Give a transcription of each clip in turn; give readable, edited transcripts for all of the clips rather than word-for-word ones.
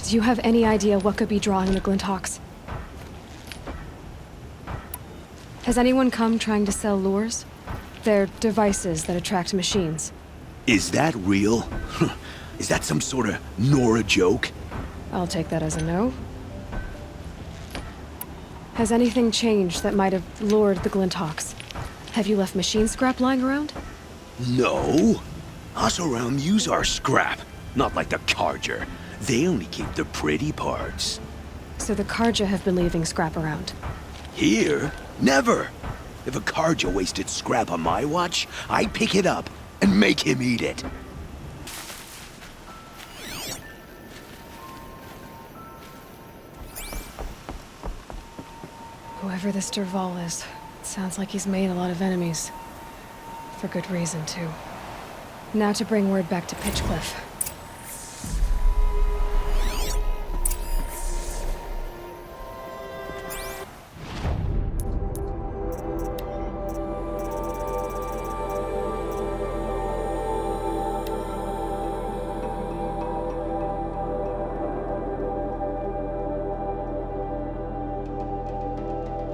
Do you have any idea what could be drawing the Glinthawks? Has anyone come trying to sell lures? They're devices that attract machines. Is that real? Is that some sort of Nora joke? I'll take that as a no. Has anything changed that might have lured the Glinthawks? Have you left machine scrap lying around? No. Osernam use our scrap, not like the Carja. They only keep the pretty parts. So the Carja have been leaving scrap around. Here? Never! If a Carja wasted scrap on my watch, I pick it up and make him eat it. Whoever this Dervahl is, it sounds like he's made a lot of enemies. For good reason, too. Now to bring word back to Pitchcliff.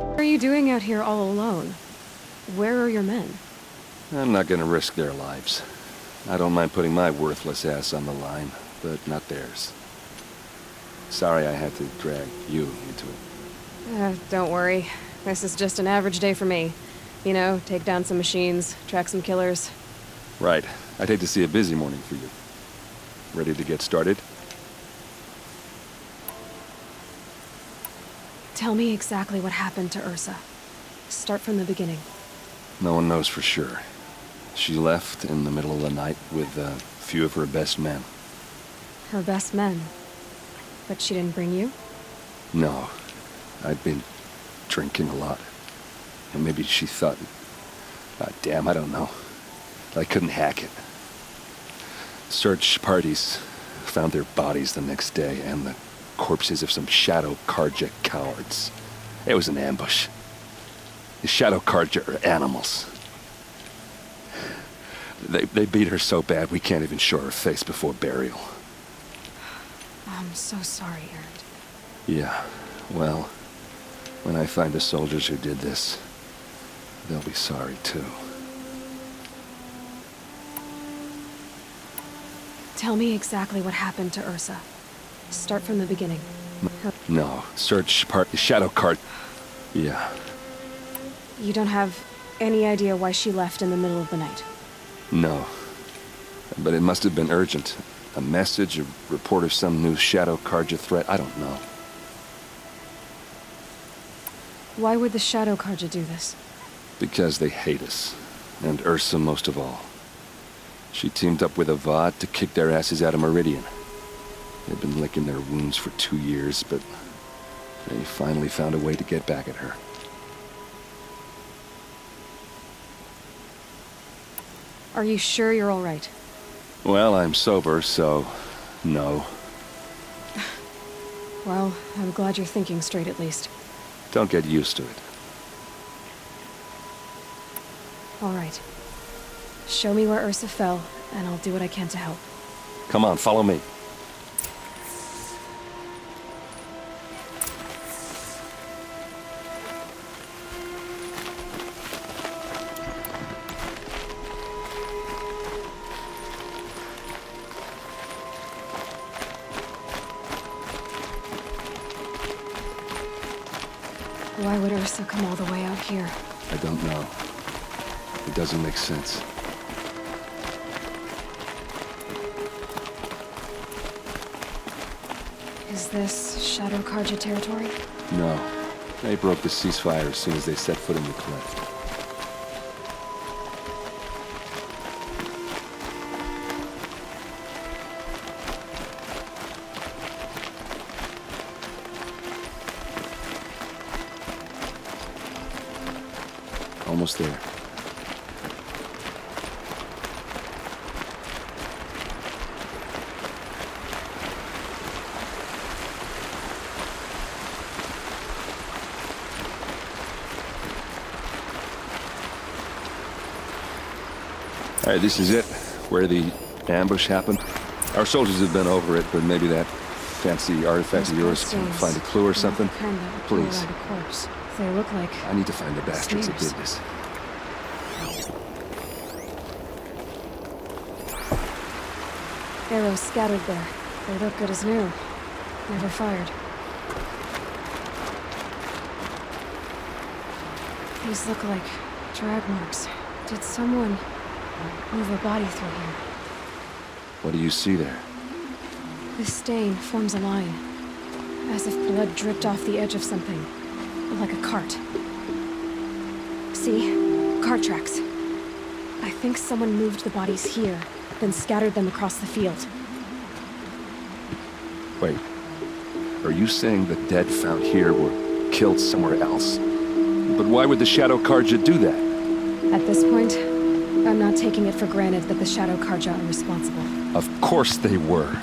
What are you doing out here all alone? Where are your men? I'm not gonna risk their lives. I don't mind putting my worthless ass on the line, but not theirs. Sorry I had to drag you into it. Don't worry. This is just an average day for me. You know, take down some machines, track some killers. Right. I'd hate to see a busy morning for you. Ready to get started? Tell me exactly what happened to Ursa. Start from the beginning. No one knows for sure. She left in the middle of the night with a few of her best men. Her best men? But she didn't bring you? No. I'd been drinking a lot. And maybe she thought... damn, I don't know. I couldn't hack it. Search parties found their bodies the next day, and the corpses of some Shadow Carja cowards. It was an ambush. The Shadow Carja are animals. They beat her so bad we can't even show her face before burial. I'm so sorry, Erend. Yeah, well, when I find the soldiers who did this, they'll be sorry too. Tell me exactly what happened to Ursa. Start from the beginning. No, search Shadow Card. Yeah. You don't have any idea why she left in the middle of the night? No. But it must have been urgent. A message, a report of some new Shadow Carja threat, I don't know. Why would the Shadow Carja do this? Because they hate us. And Ursa most of all. She teamed up with Avad to kick their asses out of Meridian. They've been licking their wounds for 2 years, but they finally found a way to get back at her. Are you sure you're all right? Well, I'm sober, so no. Well, I'm glad you're thinking straight at least. Don't get used to it. All right. Show me where Ursa fell, and I'll do what I can to help. Come on, follow me. Why would Ursa come all the way out here? I don't know. It doesn't make sense. Is this Shadow Carja territory? No. They broke the ceasefire as soon as they set foot in the cleft. Almost there. All right, this is it. Where the ambush happened? Our soldiers have been over it, but maybe that fancy artifact of yours can find a clue or something? Please. They look like... I need to find the bastards that snares. did this. Arrows scattered there. They look good as new. Never fired. These look like drag marks. Did someone move a body through here? What do you see there? This stain forms a line, as if blood dripped off the edge of something, like a cart. See? Cart tracks. I think someone moved the bodies here, then scattered them across the field. Wait. Are you saying the dead found here were killed somewhere else? But why would the Shadow Karja do that? At this point, I'm not taking it for granted that the Shadow Karja are responsible. Of course they were.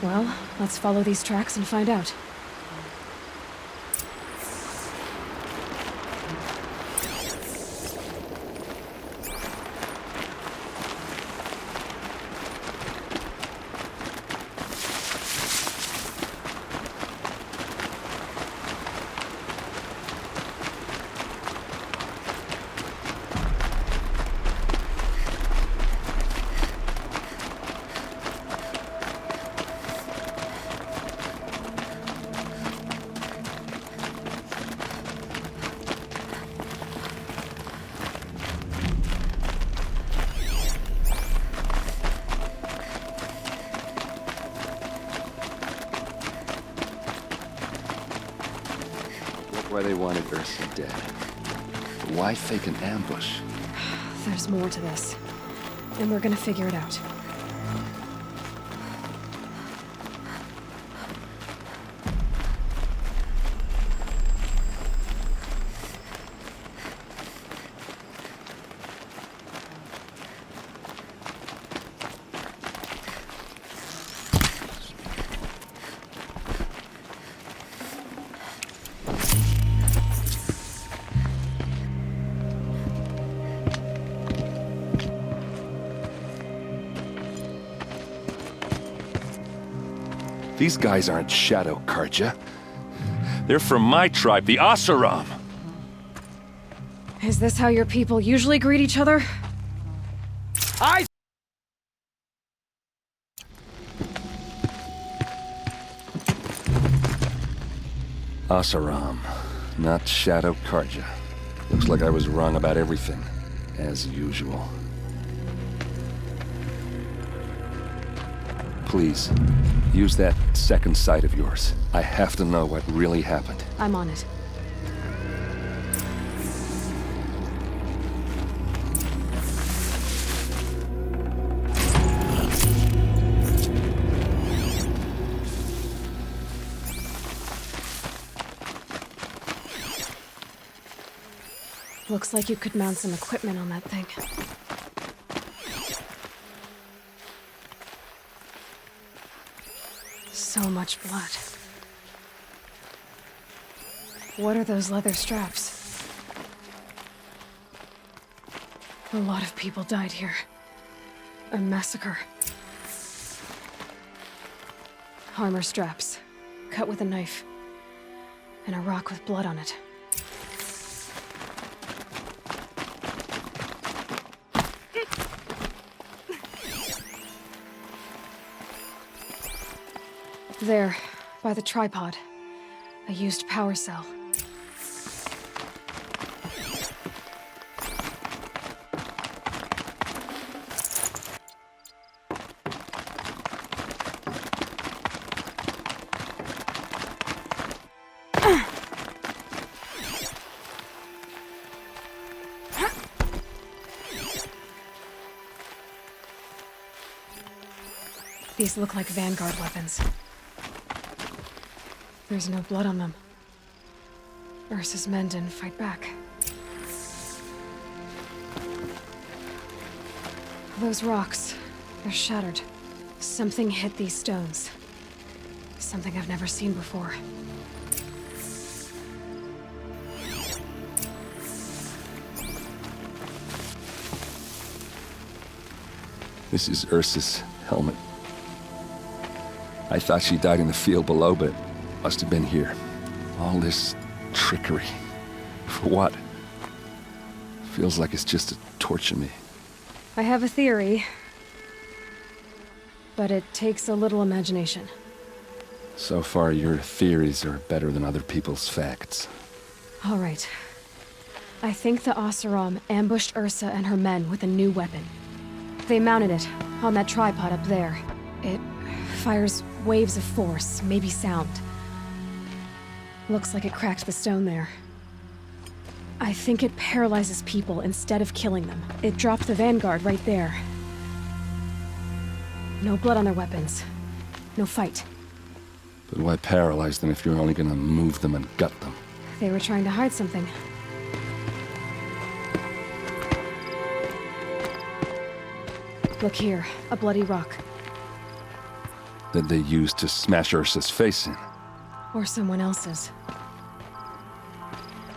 Well, let's follow these tracks and find out. Why they wanted Ursa dead. But why fake an ambush? There's more to this, and we're gonna figure it out. These guys aren't Shadow Karja. They're from my tribe, the Osernam. Is this how your people usually greet each other? Osernam, not Shadow Karja. Looks like I was wrong about everything, as usual. Please, use that second sight of yours. I have to know what really happened. I'm on it. Looks like you could mount some equipment on that thing. So much blood. What are those leather straps? A lot of people died here. A massacre. Armor straps, cut with a knife, and a rock with blood on it. There, by the tripod. A used power cell. These look like Vanguard weapons. There's no blood on them. Ursa's men didn't fight back. Those rocks, they're shattered. Something hit these stones. Something I've never seen before. This is Ursa's helmet. I thought she died in the field below, but must have been here. All this trickery. For what? Feels like it's just to torture me. I have a theory, but it takes a little imagination. So far, your theories are better than other people's facts. All right. I think the Osernam ambushed Ursa and her men with a new weapon. They mounted it on that tripod up there. It fires waves of force, maybe sound. Looks like it cracked the stone there. I think it paralyzes people instead of killing them. It dropped the vanguard right there. No blood on their weapons. No fight. But why paralyze them if you're only gonna move them and gut them? They were trying to hide something. Look here, a bloody rock. That they used to smash Ursa's face in. Or someone else's.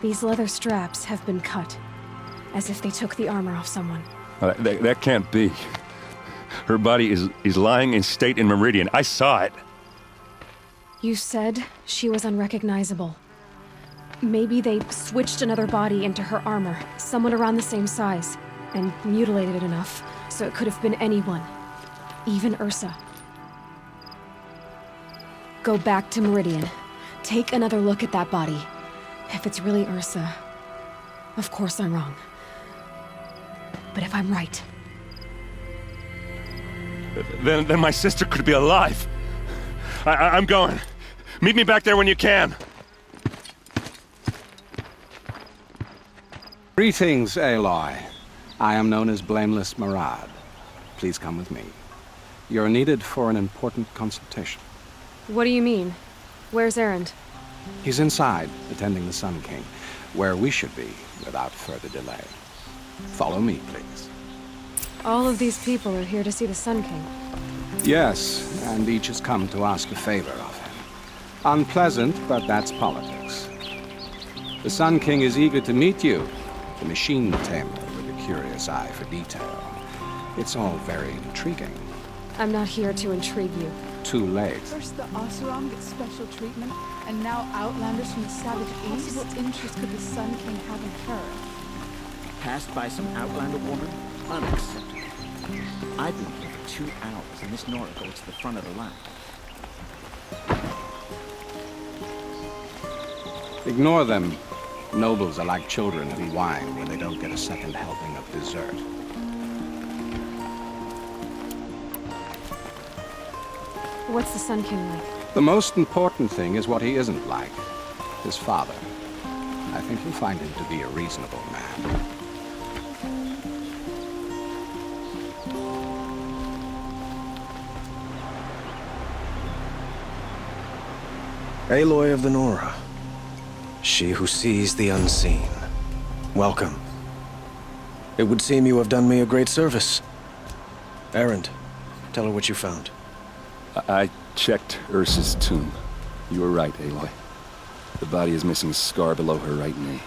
These leather straps have been cut, as if they took the armor off someone. That can't be. Her body is lying in state in Meridian. I saw it. You said she was unrecognizable. Maybe they switched another body into her armor, someone around the same size, and mutilated it enough so it could have been anyone, even Ursa. Go back to Meridian. Take another look at that body. If it's really Ursa, of course I'm wrong. But if I'm right... Then my sister could be alive. I'm going. Meet me back there when you can. Greetings, Aloy. I am known as Blameless Murad. Please come with me. You're needed for an important consultation. What do you mean? Where's Erend? He's inside, attending the Sun King, where we should be without further delay. Follow me, please. All of these people are here to see the Sun King. Yes, and each has come to ask a favor of him. Unpleasant, but that's politics. The Sun King is eager to meet you, the machine tamer with a curious eye for detail. It's all very intriguing. I'm not here to intrigue you. Too late. First the Osernam gets special treatment, and now outlanders from the savage east. What interest could the Sun King have in her? Passed by some outlander woman? Unacceptable. I've been here for 2 hours, and Miss Nora goes to the front of the line. Ignore them. Nobles are like children who whine when they don't get a second helping of dessert. What's the Sun King like? The most important thing is what he isn't like. His father. I think you'll find him to be a reasonable man. Aloy of the Nora. She who sees the unseen. Welcome. It would seem you have done me a great service. Erend, tell her what you found. I checked Ursa's tomb. You were right, Aloy. The body is missing a scar below her right knee.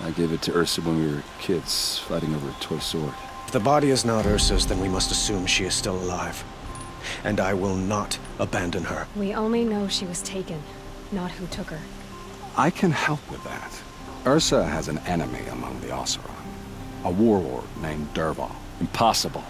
I gave it to Ursa when we were kids, fighting over a toy sword. If the body is not Ursa's, then we must assume she is still alive. And I will not abandon her. We only know she was taken, not who took her. I can help with that. Ursa has an enemy among the Osernam. A warlord named Dervahl. Impossible.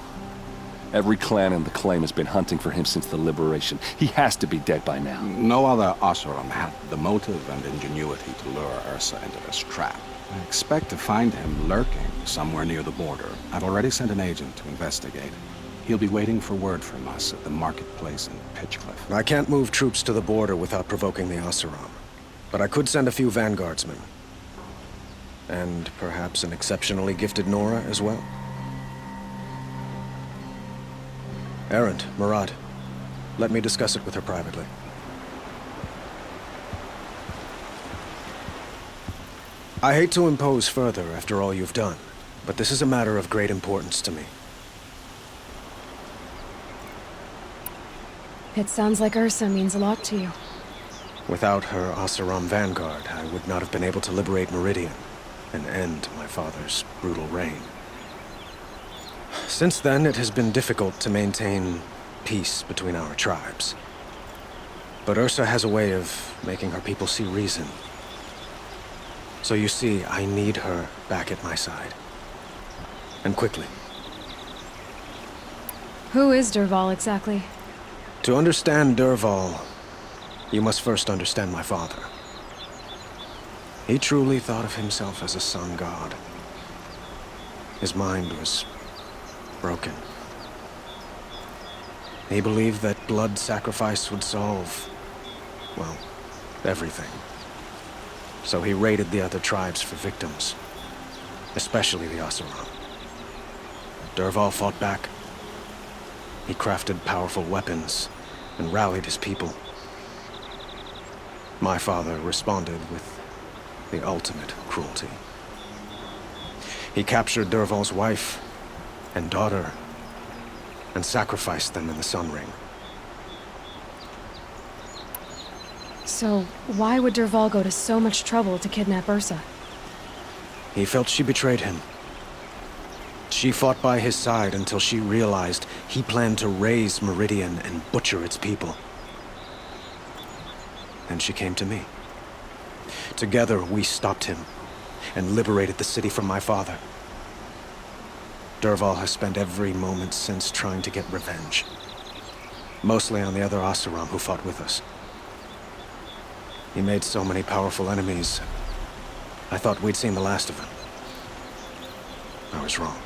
Every clan in the claim has been hunting for him since the liberation. He has to be dead by now. No other Osernam had the motive and ingenuity to lure Ursa into this trap. I expect to find him lurking somewhere near the border. I've already sent an agent to investigate. He'll be waiting for word from us at the marketplace in Pitchcliff. I can't move troops to the border without provoking the Osernam. But I could send a few vanguardsmen. And perhaps an exceptionally gifted Nora as well. Erend, Murad, let me discuss it with her privately. I hate to impose further after all you've done, but this is a matter of great importance to me. It sounds like Ursa means a lot to you. Without her Osernam vanguard, I would not have been able to liberate Meridian and end my father's brutal reign. Since then, it has been difficult to maintain peace between our tribes. But Ursa has a way of making her people see reason. So you see, I need her back at my side. And quickly. Who is Dervahl exactly? To understand Dervahl, you must first understand my father. He truly thought of himself as a sun god. His mind was broken. He believed that blood sacrifice would solve, well, everything. So he raided the other tribes for victims, especially the Osernam. Dervahl fought back. He crafted powerful weapons and rallied his people. My father responded with the ultimate cruelty. He captured Dervahl's wife and daughter and sacrificed them in the Sun Ring. So, why would Dervahl go to so much trouble to kidnap Ursa? He felt she betrayed him. She fought by his side until she realized he planned to raise Meridian and butcher its people. Then she came to me. Together, we stopped him and liberated the city from my father. Dervahl has spent every moment since trying to get revenge. Mostly on the other Osernam who fought with us. He made so many powerful enemies. I thought we'd seen the last of them. I was wrong.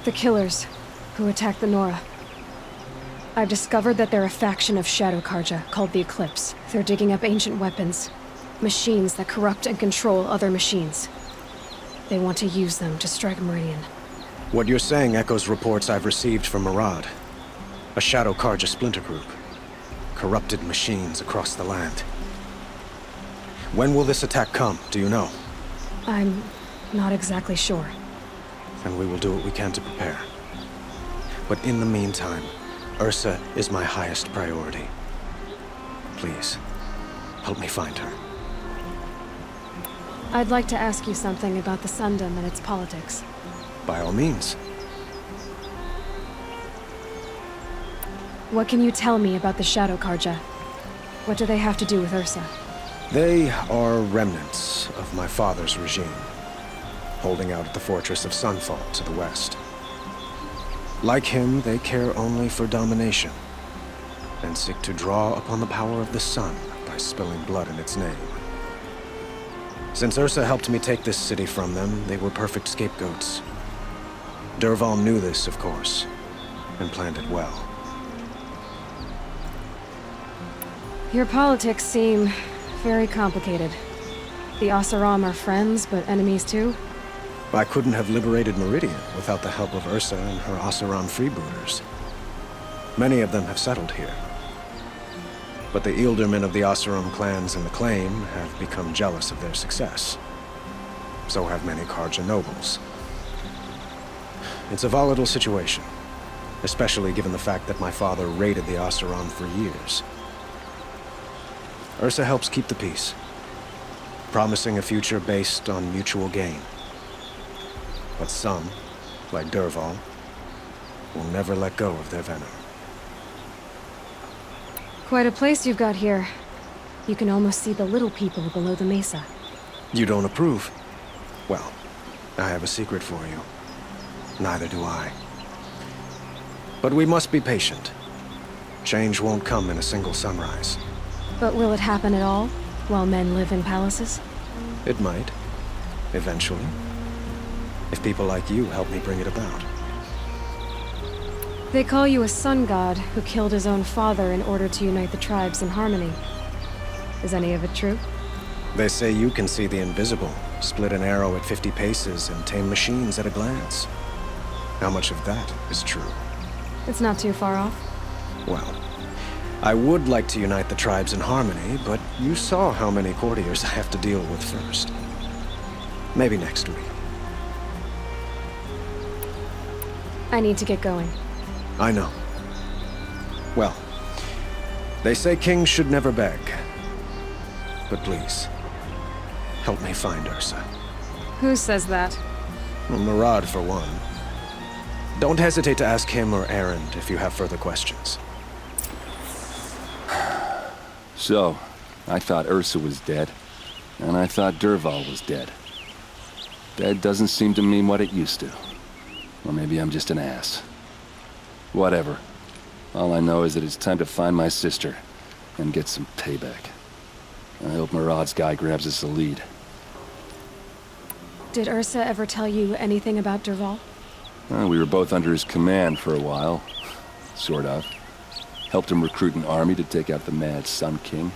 The killers who attacked the Nora. I've discovered that they're a faction of Shadow Karja called the Eclipse. They're digging up ancient weapons. Machines that corrupt and control other machines. They want to use them to strike Meridian. What you're saying echoes reports I've received from Murad. A Shadow Karja splinter group. Corrupted machines across the land. When will this attack come, do you know? I'm not exactly sure. Then we will do what we can to prepare. But in the meantime, Ursa is my highest priority. Please, help me find her. I'd like to ask you something about the Sundom and its politics. By all means. What can you tell me about the Shadow Karja? What do they have to do with Ursa? They are remnants of my father's regime, holding out at the fortress of Sunfall to the west. Like him, they care only for domination, and seek to draw upon the power of the sun by spilling blood in its name. Since Ursa helped me take this city from them, they were perfect scapegoats. Dervahl knew this, of course, and planned it well. Your politics seem very complicated. The Osernam are friends, but enemies too? I couldn't have liberated Meridian without the help of Ursa and her Osernam freebooters. Many of them have settled here. But the Ealdormen of the Osernam clans in the Claim have become jealous of their success. So have many Karja nobles. It's a volatile situation, especially given the fact that my father raided the Osernam for years. Ursa helps keep the peace, promising a future based on mutual gain. But some, like Dervahl, will never let go of their venom. Quite a place you've got here. You can almost see the little people below the mesa. You don't approve? Well, I have a secret for you. Neither do I. But we must be patient. Change won't come in a single sunrise. But will it happen at all, while men live in palaces? It might. Eventually. If people like you help me bring it about. They call you a sun god who killed his own father in order to unite the tribes in harmony. Is any of it true? They say you can see the invisible, split an arrow at 50 paces, and tame machines at a glance. How much of that is true? It's not too far off. Well, I would like to unite the tribes in harmony, but you saw how many courtiers I have to deal with first. Maybe next week. I need to get going. I know. Well, they say kings should never beg. But please, help me find Ursa. Who says that? Well, Murad, for one. Don't hesitate to ask him or Erend if you have further questions. So, I thought Ursa was dead, and I thought Dervahl was dead. Dead doesn't seem to mean what it used to. Or maybe I'm just an ass. Whatever. All I know is that it's time to find my sister and get some payback. I hope Murad's guy grabs us a lead. Did Ursa ever tell you anything about Dervahl? We were both under his command for a while. Sort of. Helped him recruit an army to take out the mad Sun King.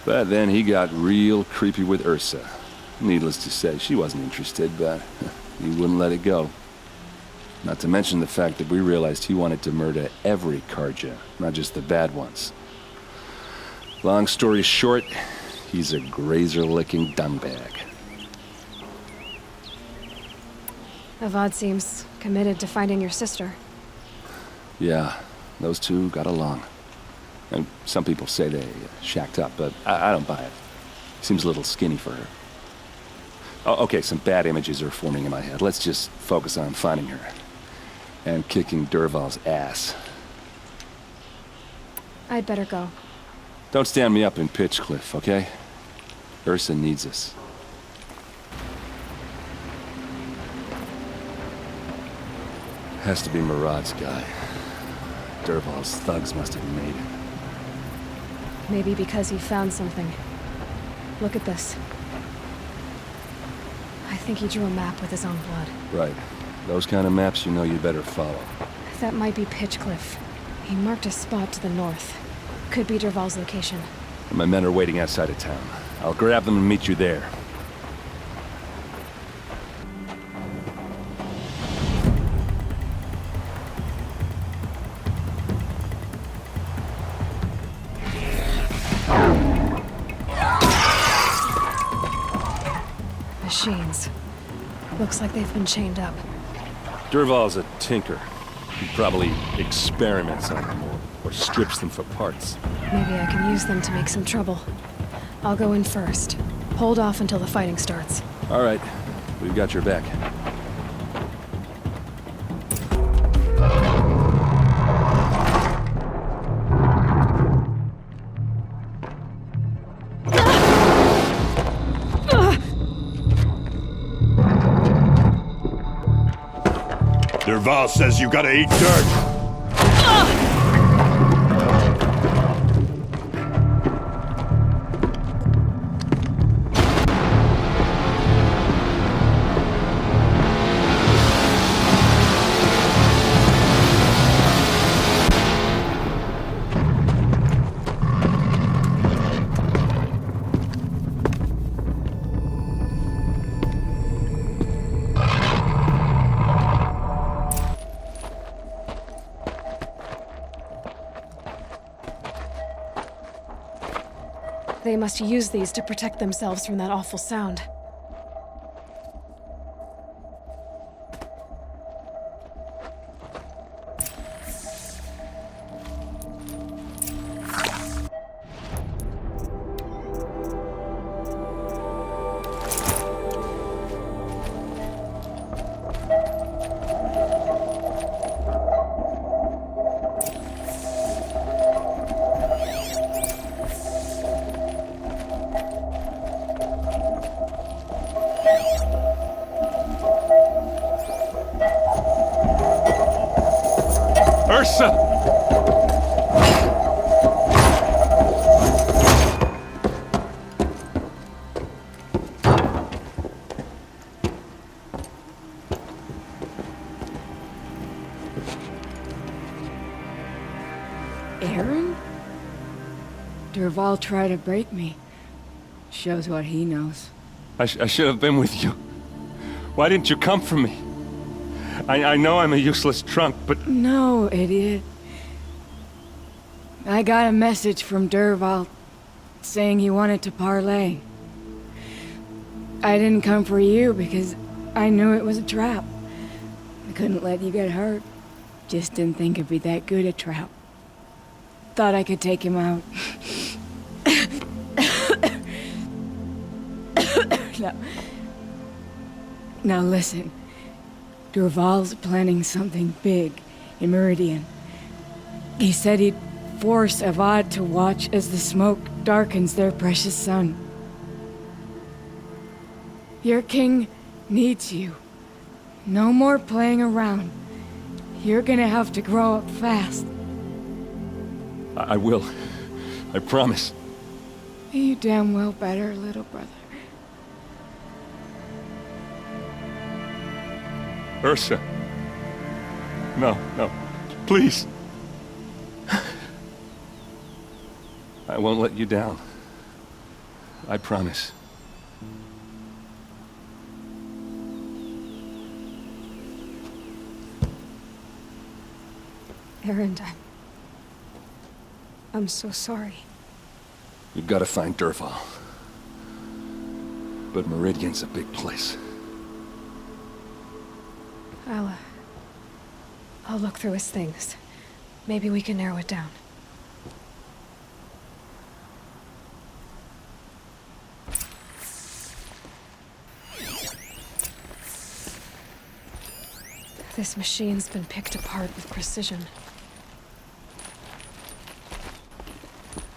But then he got real creepy with Ursa. Needless to say, she wasn't interested, but he wouldn't let it go. Not to mention the fact that we realized he wanted to murder every Karja, not just the bad ones. Long story short, he's a grazer-licking dungbag. Avad seems committed to finding your sister. Yeah, those two got along. And some people say they shacked up, but I don't buy it. Seems a little skinny for her. Oh, okay, some bad images are forming in my head. Let's just focus on finding her. And kicking Dervahl's ass. I'd better go. Don't stand me up in Pitchcliff, okay? Ursa needs us. Has to be Murad's guy. Dervahl's thugs must have made it. Maybe because he found something. Look at this. I think he drew a map with his own blood. Right. Those kind of maps you know you better follow. That might be Pitchcliff. He marked a spot to the north. Could be Dervahl's location. My men are waiting outside of town. I'll grab them and meet you there. Machines. Looks like they've been chained up. Dervahl's a tinker. He probably experiments on them or strips them for parts. Maybe I can use them to make some trouble. I'll go in first. Hold off until the fighting starts. All right. We've got your back. Dervahl says you gotta eat dirt. They must use these to protect themselves from that awful sound. Ursa! Aaron? Dervahl tried to break me. Shows what he knows. I should have been with you. Why didn't you come for me? I know I'm a useless trunk, but... No, idiot. I got a message from Dervahl saying he wanted to parlay. I didn't come for you because I knew it was a trap. I couldn't let you get hurt. Just didn't think it'd be that good a trap. Thought I could take him out. No. Now listen. Dervahl's planning something big in Meridian. He said he'd force Avad to watch as the smoke darkens their precious sun. Your king needs you. No more playing around. You're gonna have to grow up fast. I will. I promise. You damn well better, little brother. Ursa. No, no. Please. I won't let you down. I promise. Erend, I'm so sorry. You've got to find Dervahl. But Meridian's a big place. I'll look through his things. Maybe we can narrow it down. This machine's been picked apart with precision.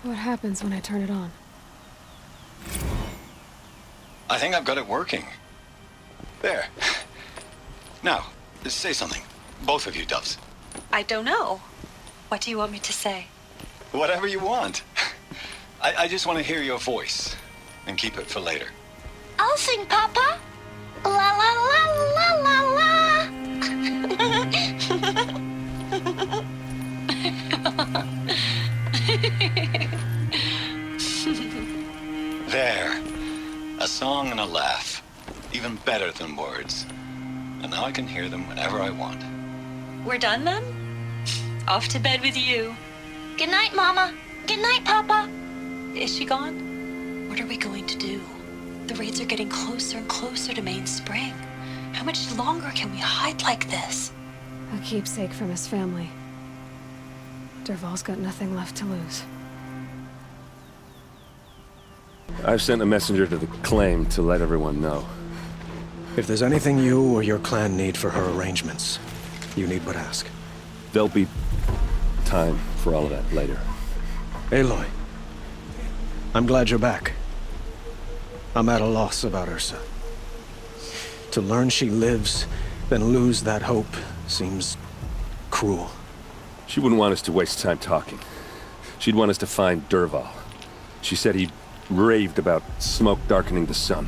What happens when I turn it on? I think I've got it working. There. Now, say something. Both of you, Doves. I don't know. What do you want me to say? Whatever you want. I just want to hear your voice. And keep it for later. I'll sing, Papa. La la la la la la. There. A song and a laugh. Even better than words. And now I can hear them whenever I want. We're done then? Off to bed with you. Good night, Mama. Good night, Papa. Is she gone? What are we going to do? The raids are getting closer and closer to Main Spring. How much longer can we hide like this? A keepsake from his family. Dervahl's got nothing left to lose. I've sent a messenger to the claim to let everyone know. If there's anything you or your clan need for her arrangements, you need but ask. There'll be time for all of that later. Aloy, I'm glad you're back. I'm at a loss about Ursa. To learn she lives, then lose that hope, seems cruel. She wouldn't want us to waste time talking. She'd want us to find Dervahl. She said he raved about smoke darkening the sun.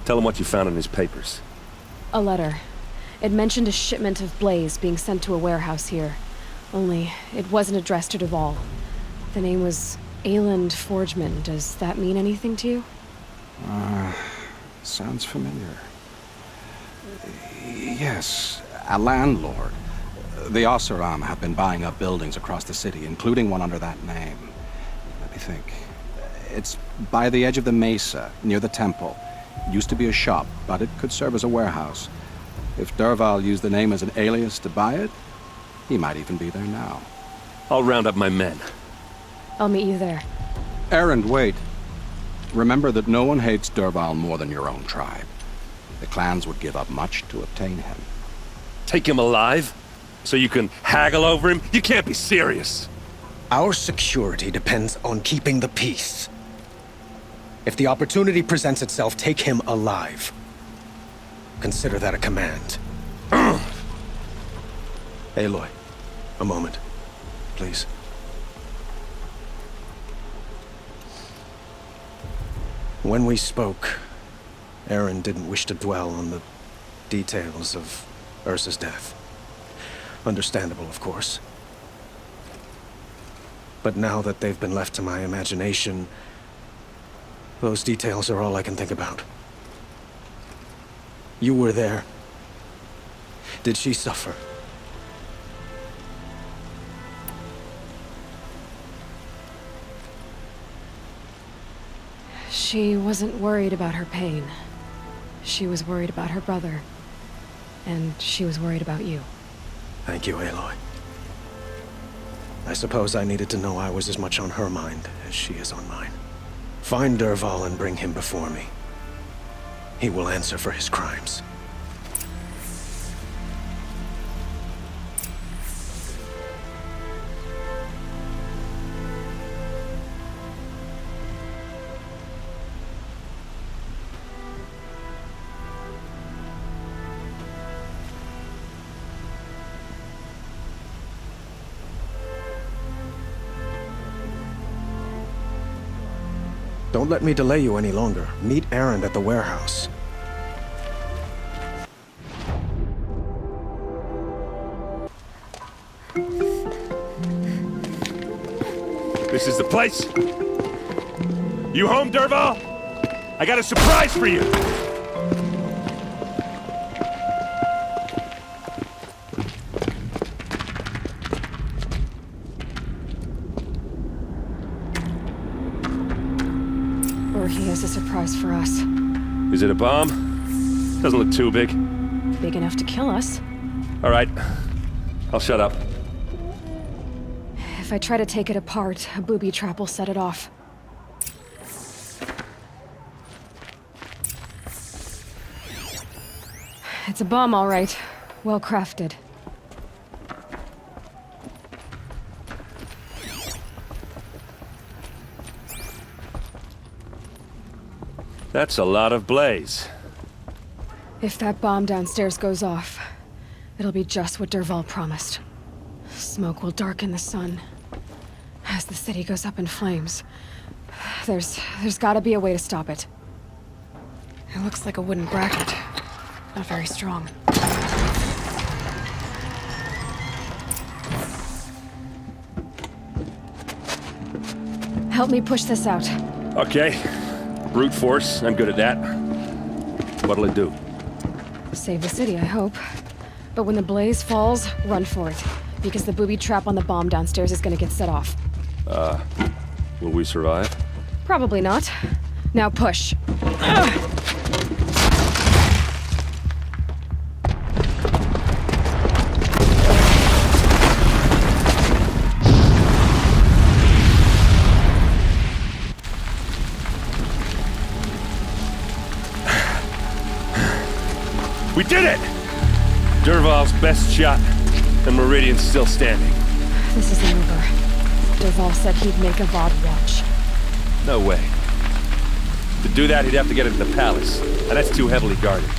Tell him what you found in his papers. A letter. It mentioned a shipment of blaze being sent to a warehouse here. Only, it wasn't addressed to Dervahl. The name was Ayland Forgeman. Does that mean anything to you? Sounds familiar. Yes, a landlord. The Osernam have been buying up buildings across the city, including one under that name. Let me think. It's by the edge of the mesa, near the temple. Used to be a shop, but it could serve as a warehouse. If Dervahl used the name as an alias to buy it, he might even be there now. I'll round up my men. I'll meet you there. Erend, wait. Remember that no one hates Dervahl more than your own tribe. The clans would give up much to obtain him. Take him alive? So you can haggle over him? You can't be serious. Our security depends on keeping the peace. If the opportunity presents itself, take him alive. Consider that a command. Aloy, a moment, please. When we spoke, Erend didn't wish to dwell on the details of Ursa's death. Understandable, of course. But now that they've been left to my imagination, those details are all I can think about. You were there. Did she suffer? She wasn't worried about her pain. She was worried about her brother. And she was worried about you. Thank you, Aloy. I suppose I needed to know I was as much on her mind as she is on mine. Find Dervahl and bring him before me. he will answer for his crimes. Don't let me delay you any longer. Meet Aaron at the warehouse. This is the place? You home, Dervahl? I got a surprise for you! Or he has a surprise for us. Is it a bomb? Doesn't look too big. Big enough to kill us. All right. I'll shut up. If I try to take it apart, a booby trap will set it off. It's a bomb, all right. Well crafted. That's a lot of blaze. If that bomb downstairs goes off, it'll be just what Dervahl promised. Smoke will darken the sun. As the city goes up in flames, there's gotta be a way to stop it. It looks like a wooden bracket. Not very strong. Help me push this out. Okay. Brute force, I'm good at that. What'll it do? Save the city, I hope. But when the blaze falls, run for it. Because the booby trap on the bomb downstairs is gonna get set off. Will we survive? Probably not. Now push. We did it! Dervahl's best shot, and Meridian's still standing. This isn't over. Dervahl said he'd make Avad watch. No way. To do that, he'd have to get into the palace, and that's too heavily guarded.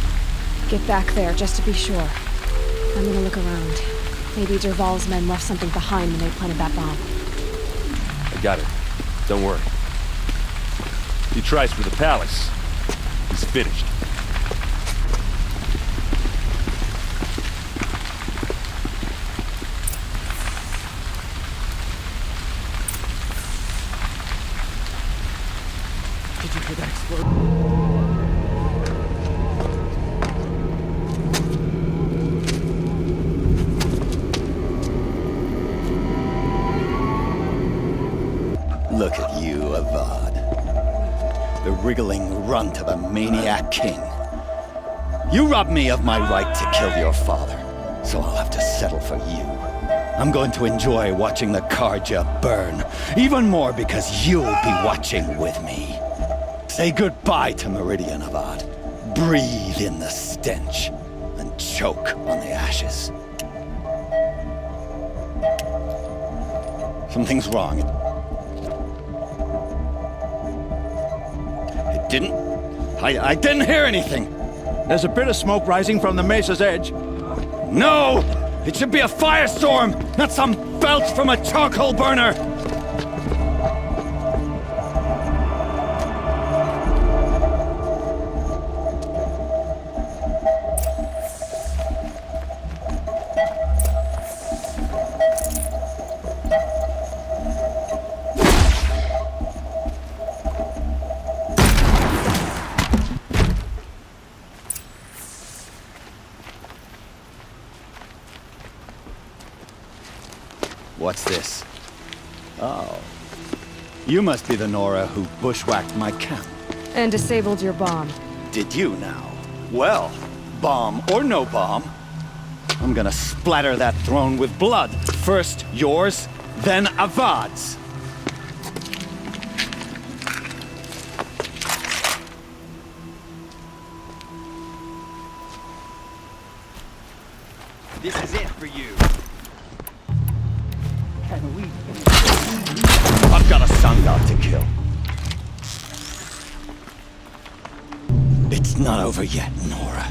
Get back there, just to be sure. I'm gonna look around. Maybe Dervahl's men left something behind when they planted that bomb. I got it. Don't worry. If he tries for the palace, he's finished. Did you hear that explosion? Look at you, Avad. The wriggling runt of a maniac king. You robbed me of my right to kill your father, so I'll have to settle for you. I'm going to enjoy watching the Karja burn, even more because you'll be watching with me. Say goodbye to Meridian, Avad. Breathe in the stench, and choke on the ashes. Something's wrong. It didn't... I didn't hear anything. There's a bit of smoke rising from the mesa's edge. No! It should be a firestorm, not some belch from a charcoal burner! What's this? Oh. You must be the Nora who bushwhacked my camp. And disabled your bomb. Did you now? Well, bomb or no bomb, I'm gonna splatter that throne with blood. First yours, then Avad's. This is it for you. I've got a sun god to kill. It's not over yet, Nora.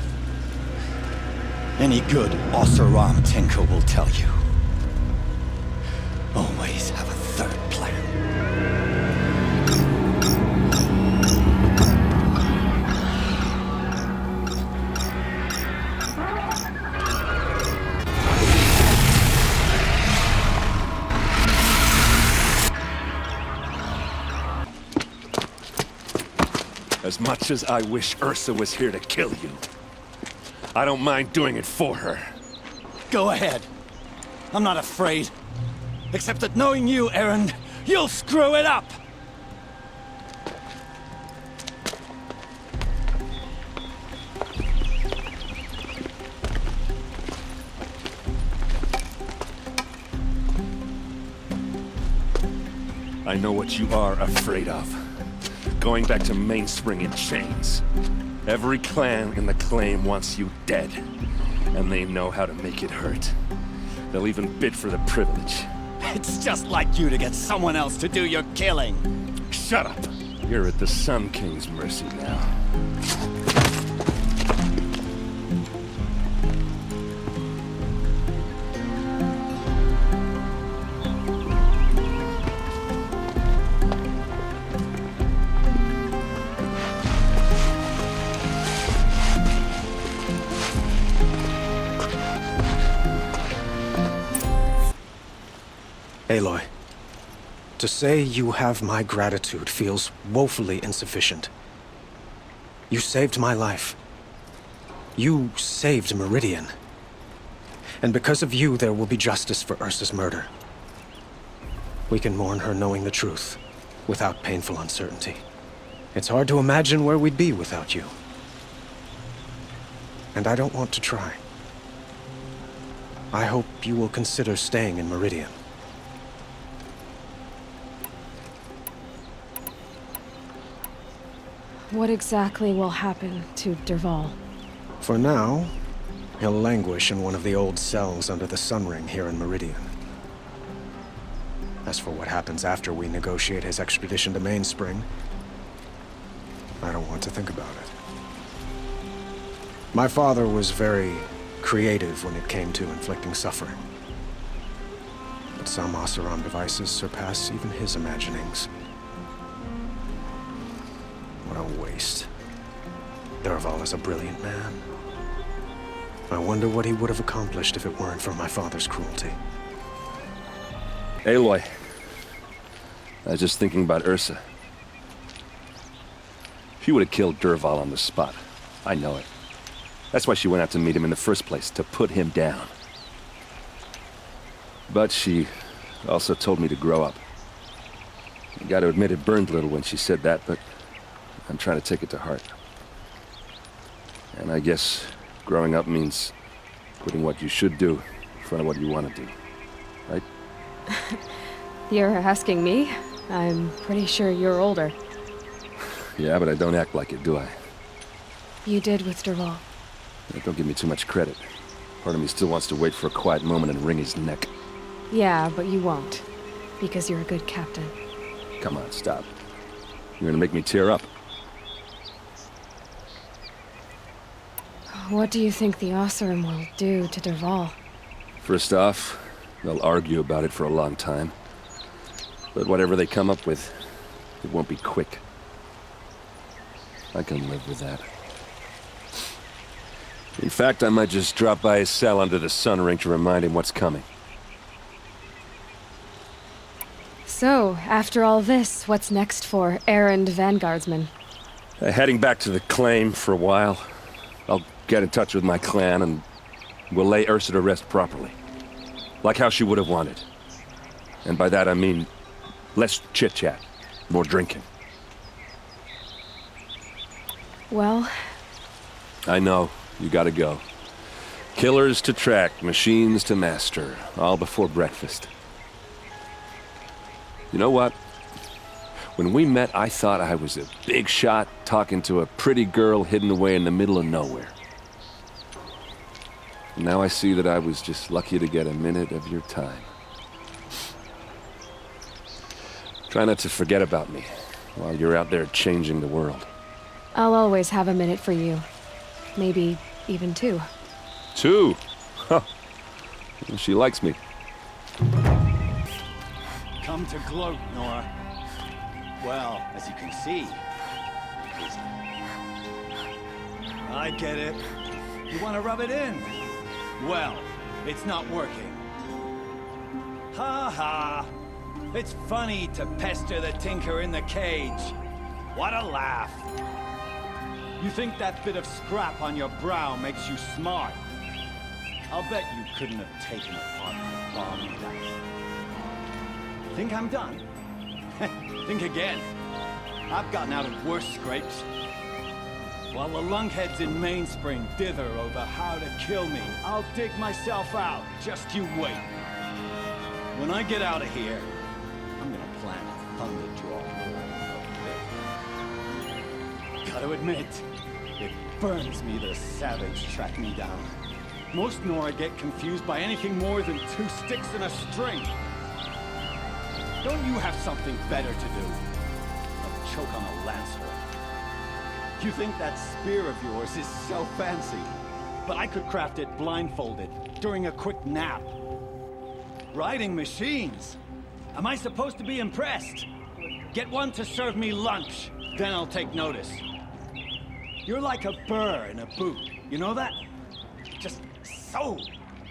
Any good Osernam tinker will tell you. Always have a third plan. As much as I wish Ursa was here to kill you, I don't mind doing it for her. Go ahead. I'm not afraid. Except that knowing you, Aaron, you'll screw it up! I know what you are afraid of. Going back to Mainspring in chains. Every clan in the claim wants you dead, and they know how to make it hurt. They'll even bid for the privilege. It's just like you to get someone else to do your killing. Shut up! You're at the Sun King's mercy now. Aloy, to say you have my gratitude feels woefully insufficient. You saved my life. You saved Meridian. And because of you, there will be justice for Ursa's murder. We can mourn her knowing the truth, without painful uncertainty. It's hard to imagine where we'd be without you. And I don't want to try. I hope you will consider staying in Meridian. What exactly will happen to Dervahl? For now, he'll languish in one of the old cells under the Sun Ring here in Meridian. As for what happens after we negotiate his extradition to Mainspring, I don't want to think about it. My father was very creative when it came to inflicting suffering. But some Osernam devices surpass even his imaginings. What a waste. Dervahl is a brilliant man. I wonder what he would have accomplished if it weren't for my father's cruelty. Aloy, I was just thinking about Ursa. She would have killed Dervahl on the spot. I know it. That's why she went out to meet him in the first place, to put him down. But she also told me to grow up. I gotta admit it burned a little when she said that, but I'm trying to take it to heart. And I guess growing up means putting what you should do in front of what you want to do. Right? You're asking me? I'm pretty sure you're older. Yeah, but I don't act like it, do I? You did with Dervahl. Don't give me too much credit. Part of me still wants to wait for a quiet moment and wring his neck. Yeah, but you won't. Because you're a good captain. Come on, stop. You're gonna make me tear up. What do you think the Osram will do to Dervahl? First off, they'll argue about it for a long time. But whatever they come up with, it won't be quick. I can live with that. In fact, I might just drop by his cell under the Sun Ring to remind him what's coming. So, after all this, what's next for errand vanguardsman? Heading back to the claim for a while. I'll get in touch with my clan and we'll lay Ursa to rest properly. Like how she would have wanted. And by that I mean less chit-chat, more drinking. Well... I know, you gotta go. Killers to track, machines to master, all before breakfast. You know what? When we met, I thought I was a big shot talking to a pretty girl hidden away in the middle of nowhere. And now I see that I was just lucky to get a minute of your time. Try not to forget about me while you're out there changing the world. I'll always have a minute for you. Maybe even 2. 2? Huh. She likes me. Come to gloat, Nora. Well, as you can see, busy. I get it. You want to rub it in? Well, it's not working. Ha ha! It's funny to pester the tinker in the cage. What a laugh. You think that bit of scrap on your brow makes you smart? I'll bet you couldn't have taken apart the bomb with that. Think I'm done? Think again. I've gotten out of worse scrapes. While the lunkheads in Mainspring dither over how to kill me, I'll dig myself out. Just you wait. When I get out of here, I'm gonna plant a thunder draw over there. Gotta admit, it burns me the savage track me down. Most Nora get confused by anything more than 2 sticks and a string. Don't you have something better to do? Like choke on a lance horn. You think that spear of yours is so fancy, but I could craft it blindfolded during a quick nap. Riding machines? Am I supposed to be impressed? Get one to serve me lunch, then I'll take notice. You're like a burr in a boot, you know that? Just so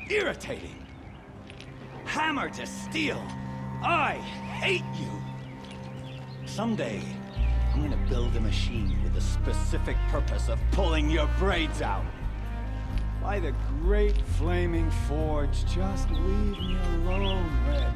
irritating. Hammer to steel. I hate you. Someday, I'm gonna build a machine with the specific purpose of pulling your braids out. By the great flaming forge, just leave me alone, Red.